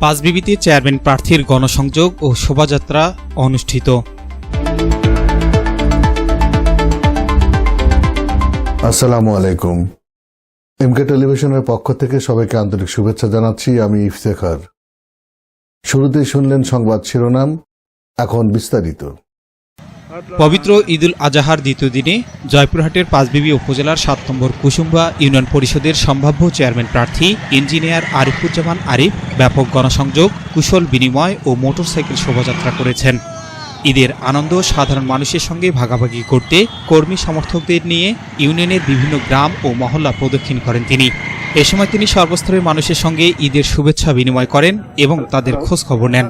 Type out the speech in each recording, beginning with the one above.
পাঁচবিবিতে chairman প্রার্থীর গণসংযোগ ও শোভাযাত্রা অনুষ্ঠিত। আসসালামু আলাইকুম। এমকে টেলিভিশনের পক্ষ থেকে সবাইকে আন্তরিক শুভেচ্ছা জানাচ্ছি। আমি ইফতেখার। শুরুতেই শুনলেন সংবাদ শিরোনাম, এখন বিস্তারিত। পবিত্র ঈদুল আজহার দ্বিতীয় দিনে জয়পুরহাটের পাঁচবিবি উপজেলার ৭ নম্বর কুসুম্বা ইউনিয়ন পরিষদের সম্ভাব্য চেয়ারম্যান প্রার্থী ইঞ্জিনিয়ার আরিফুজ্জামান আরিফ ব্যাপক গণসংযোগ, কুশল বিনিময় ও মোটরসাইকেল শোভাযাত্রা করেছেন। ঈদের আনন্দ সাধারণ মানুষের সঙ্গে ভাগাভাগি করতে কর্মী সমর্থকদের নিয়ে ইউনিয়নের বিভিন্ন গ্রাম ও মহল্লা প্রদক্ষিণ করেন তিনি। এ সময় তিনি সর্বস্তরের মানুষের সঙ্গে ঈদের শুভেচ্ছা বিনিময় করেন এবং তাদের খোঁজ খবর নেন।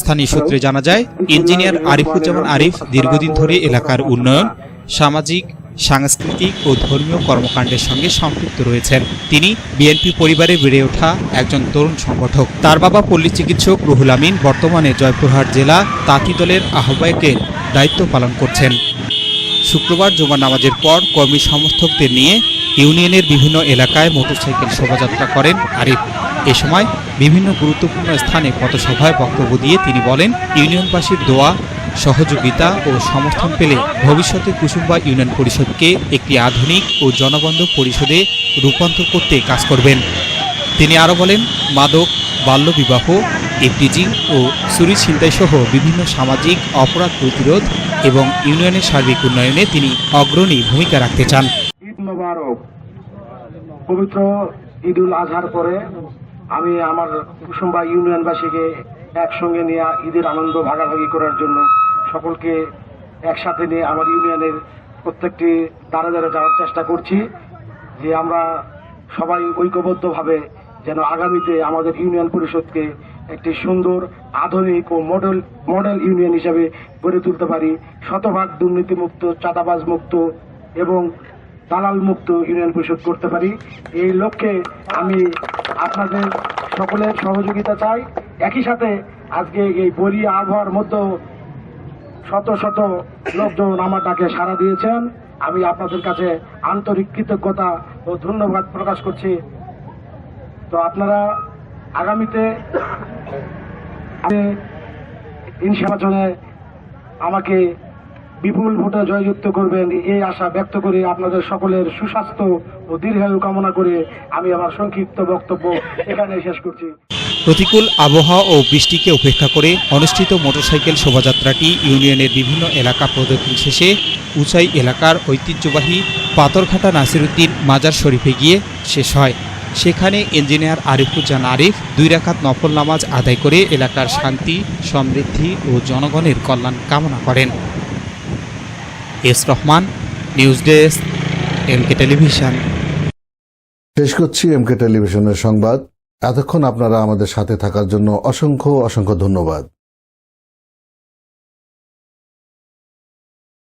স্থানীয় সূত্রে জানা যায়, ইঞ্জিনিয়ার আরিফুজ্জামান আরিফ দীর্ঘদিন ধরে এলাকার উন্নয়ন, সামাজিক, সাংস্কৃতিক ও ধর্মীয় কর্মকাণ্ডের সঙ্গে সম্পৃক্ত রয়েছেন। তিনি বিএনপি পরিবারে বেড়ে ওঠা একজন তরুণ সংগঠক। তার বাবা পল্লী চিকিৎসক রুহুল আমিন বর্তমানে জয়পুরহাট জেলা তাঁতি দলের আহ্বায়কের দায়িত্ব পালন করছেন। শুক্রবার জুমার নামাজের পর কর্মী সমর্থকদের নিয়ে ইউনিয়নের বিভিন্ন এলাকায় মোটরসাইকেল শোভাযাত্রা করেন আরিফ। এ সময় বিভিন্ন গুরুত্বপূর্ণ স্থানে পথসভায় বক্তব্য দিয়ে তিনি বলেন, ইউনিয়নবাসীর দোয়া, সহযোগিতা ও সমর্থন পেলে ভবিষ্যতে কুসুম্বা ইউনিয়ন পরিষদকে একটি আধুনিক ও জনবান্ধব পরিষদে রূপান্তর করতে কাজ করবেন। তিনি আরও বলেন, মাদক, বাল্যবিবাহ, ইফটিজিং ও চুরি ছিনতাই সহ বিভিন্ন সামাজিক অপরাধ প্রতিরোধ এবং ইউনিয়নের সার্বিক উন্নয়নে তিনি অগ্রণী ভূমিকা রাখতে চান। ঈদ মোবারক। পবিত্র ঈদুল আজহার পরে আমি আমার কুসুম্বা ইউনিয়নবাসীকে একসঙ্গে নিয়ে ঈদের আনন্দ ভাগাভাগি করার জন্য সকলকে একসাথে নিয়ে আমার ইউনিয়নের প্রত্যেকটি দ্বারে দ্বারে যাওয়ার চেষ্টা করছি, যে আমরা সবাই ঐক্যবদ্ধভাবে যেন আগামীতে আমাদের ইউনিয়ন পরিষদকে একটি সুন্দর, আধুনিক ও মডেল ইউনিয়ন হিসেবে গড়ে তুলতে পারি। শতভাগ দুর্নীতিমুক্ত, চাঁদাবাজ মুক্ত এবং দালাল মুক্ত ইউনিয়ন পরিষদ করতে পারি। এই লক্ষ্যে আমি আপনাদের সকলের সহযোগিতা চাই। একই সাথে আজকে এই বলি আবহাওয়ার মধ্যেও শত শত লোকজন আমার ডাকে সাড়া দিয়েছেন। আমি আপনাদের কাছে আন্তরিক কৃতজ্ঞতা ও ধন্যবাদ প্রকাশ করছি। তো আপনারা আগামীতে নির্বাচনে আমাকে বিপুল ভোটে জয়যুক্ত করবেন, এই আশা ব্যক্ত করে আপনাদের সকলের সুস্বাস্থ্য ও দীর্ঘায়ু কামনা করে আমি আমার সংক্ষিপ্ত বক্তব্য এখানে শেষ করছি। প্রতিকূল আবহাওয়া ও বৃষ্টিকে উপেক্ষা করে অনুষ্ঠিত মোটরসাইকেল শোভাযাত্রাটি ইউনিয়নের বিভিন্ন এলাকা প্রদক্ষিণ শেষে উচাই এলাকার ঐতিহ্যবাহী পাথরঘাটা নাসিরউদ্দিন মাজার শরীফে গিয়ে শেষ হয়। সেখানে ইঞ্জিনিয়ার আরিফুজ্জামান আরিফ 2 রাকাত নফল নামাজ আদায় করে এলাকার শান্তি, সমৃদ্ধি ও জনগণের কল্যাণ কামনা করেন। S Rahman, news desk, MK television. শেষ করছি এমকে টেলিভিশনের সংবাদ। এতক্ষণ আপনারা আমাদের সাথে থাকার জন্য অসংখ্য ধন্যবাদ।